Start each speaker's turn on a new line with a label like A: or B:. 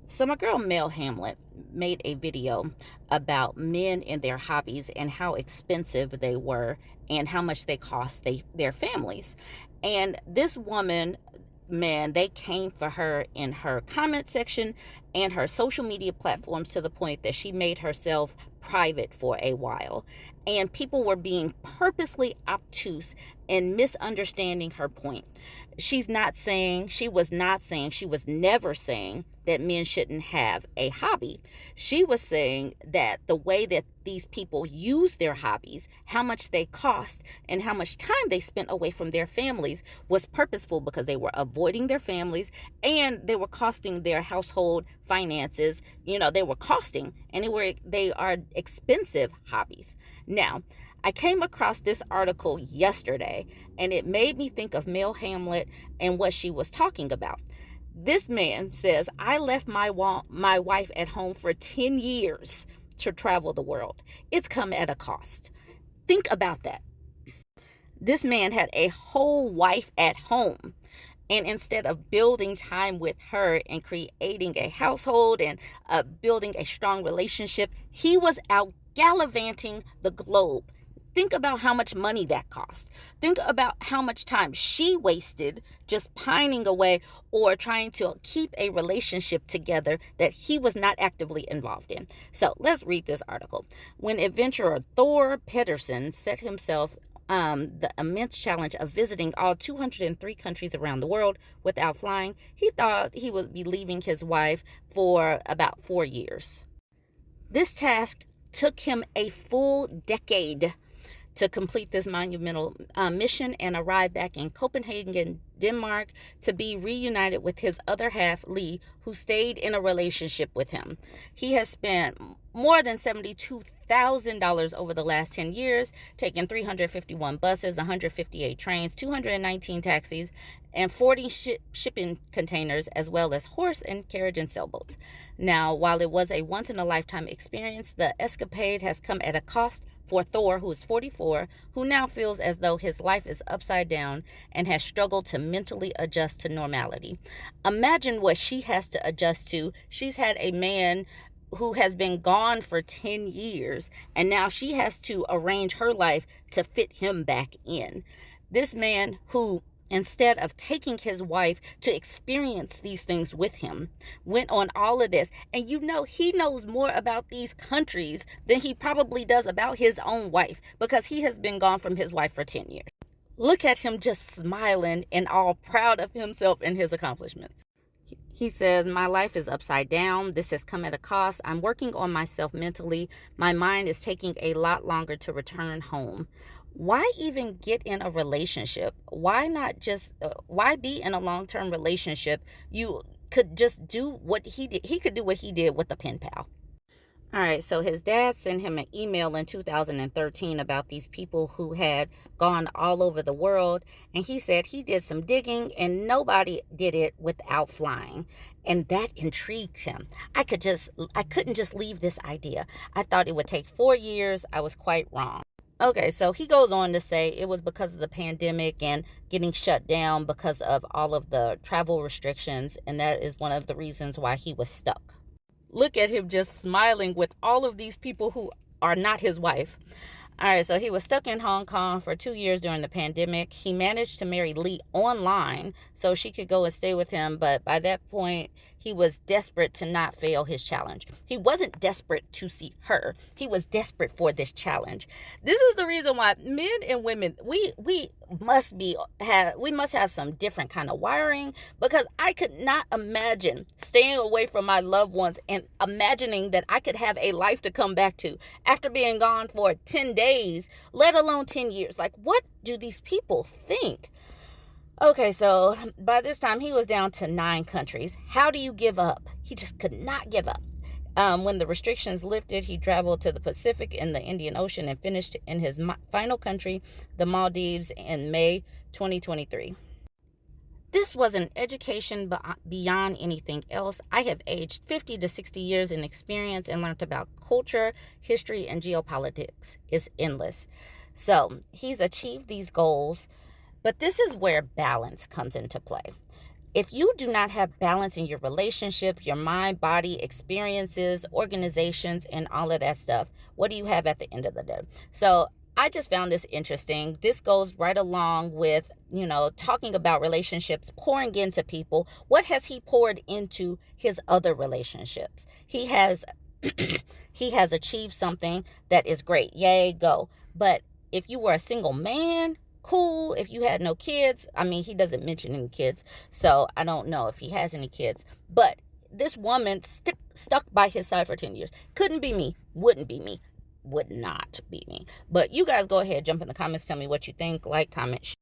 A: So my girl Mel Hamlet made a video about men and their hobbies and how expensive they were and how much they cost their families. And this woman, man, they came for her in her comment section and her social media platforms to the point that she made herself private for a while. And people were being purposely obtuse and misunderstanding her point. She was not saying, she was never saying that men shouldn't have a hobby. She was saying that the way that these people use their hobbies, how much they cost, and how much time they spent away from their families was purposeful because they were avoiding their families and they were costing their household finances. They were costing, and they are expensive hobbies. Now, I came across this article yesterday and it made me think of Mel Hamlet and what she was talking about. This man says, I left my wife at home for 10 years to travel the world. It's come at a cost. Think about that. This man had a whole wife at home. And instead of building time with her and creating a household and building a strong relationship, he was out gallivanting the globe. Think about how much money that cost. Think about how much time she wasted just pining away or trying to keep a relationship together that he was not actively involved in. So let's read this article. When adventurer Thor Pedersen set himself the immense challenge of visiting all 203 countries around the world without flying, he thought he would be leaving his wife for about 4 years. This task took him a full decade to complete this monumental mission and arrive back in Copenhagen, Denmark, to be reunited with his other half, Lee, who stayed in a relationship with him. He has spent more than $72,000 over the last 10 years, taking 351 buses, 158 trains, 219 taxis, and 40 shipping containers, as well as horse and carriage and sailboats. Now, while it was a once-in-a-lifetime experience, the escapade has come at a cost for Thor, who is 44, who now feels as though his life is upside down and has struggled to mentally adjust to normality. Imagine what she has to adjust to. She's had a man who has been gone for 10 years, and now she has to arrange her life to fit him back in. This man who, instead of taking his wife to experience these things with him, went on all of this. And he knows more about these countries than he probably does about his own wife, because he has been gone from his wife for 10 years. Look at him just smiling and all proud of himself and his accomplishments. He says, my life is upside down. This has come at a cost. I'm working on myself mentally. My mind is taking a lot longer to return home. Why even get in a relationship? Why not just, why be in a long-term relationship? You could just do what he did. He could do what he did with a pen pal. All right, so his dad sent him an email in 2013 about these people who had gone all over the world. And he said he did some digging and nobody did it without flying. And that intrigued him. I couldn't just leave this idea. I thought it would take 4 years. I was quite wrong. Okay, so he goes on to say it was because of the pandemic and getting shut down because of all of the travel restrictions. And that is one of the reasons why he was stuck. Look at him just smiling with all of these people who are not his wife. All right, so he was stuck in Hong Kong for 2 years during the pandemic. He managed to marry Lee online so she could go and stay with him. But by that point, he was desperate to not fail his challenge. He wasn't desperate to see her. He was desperate for this challenge. This is the reason why men and women, we must have some different kind of wiring, because I could not imagine staying away from my loved ones and imagining that I could have a life to come back to after being gone for 10 days, let alone 10 years. Like, what do these people think? Okay, so by this time he was down to 9 countries. How do you give up? He just could not give up. When the restrictions lifted, he traveled to the Pacific and the Indian Ocean and finished in his final country, the Maldives, in May 2023. This was an education beyond anything else. I have aged 50 to 60 years in experience and learned about culture, history, and geopolitics. It's endless. So he's achieved these goals, but this is where balance comes into play. If you do not have balance in your relationships, your mind, body, experiences, organizations, and all of that stuff, what do you have at the end of the day? So I just found this interesting. This goes right along with, talking about relationships, pouring into people. What has he poured into his other relationships? He has achieved something that is great. Yay, go. But if you were a single man, cool. If you had no kids, I mean, he doesn't mention any kids, so I don't know if he has any kids. But this woman stuck by his side for 10 years. Couldn't be me. Wouldn't be me. Would not be me. But you guys go ahead, jump in the comments, tell me what you think. Like, comment, share.